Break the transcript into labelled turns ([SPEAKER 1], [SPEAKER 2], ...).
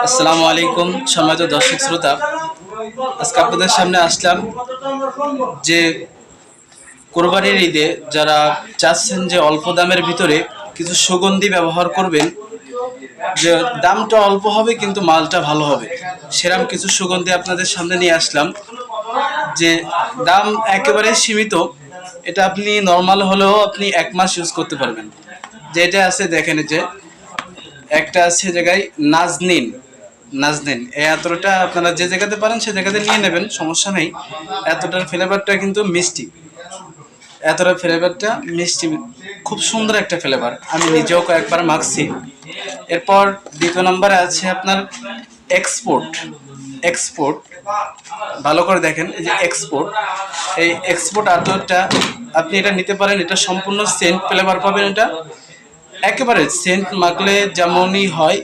[SPEAKER 1] আসসালামু আলাইকুম সম্মানিত দর্শক শ্রোতা, আজকে আপনাদের সামনে আসলাম যে কোরবানির ঈদে যারা চাচ্ছেন যে অল্প দামের ভিতরে কিছু সুগন্ধি ব্যবহার করবেন, যে দামটা অল্প হবে কিন্তু মালটা ভালো হবে, সেরকম কিছু সুগন্ধি আপনাদের সামনে নিয়ে আসলাম। যে দাম একেবারে সীমিত, এটা আপনি নর্মাল হলেও আপনি 1 মাস ইউজ করতে পারবেন। যেটা আছে দেখেন, যে একটা আছে জায়গায় নাজনিন, নাজনিন এই এতটা আপনারা যে জায়গাতে পারেন সে জায়গাতে নিয়ে নেবেন, সমস্যা নেই। এতটার ফ্লেভারটা কিন্তু মিষ্টি, এতটা ফ্লেভারটা মিষ্টি, খুব সুন্দর একটা ফ্লেভার, আমি নিজেও কয়েকবার মাখছি। এরপর দ্বিতীয় নম্বরে আছে আপনার এক্সপোর্ট। এক্সপোর্ট ভালো করে দেখেন, এই যে এক্সপোর্ট, এই এক্সপোর্ট আতরটা আপনি এটা নিতে পারেন। এটা সম্পূর্ণ সেন্ট ফ্লেভার পাবেন। এটা একেবারে সেন্ট মাখলে যেমনই হয়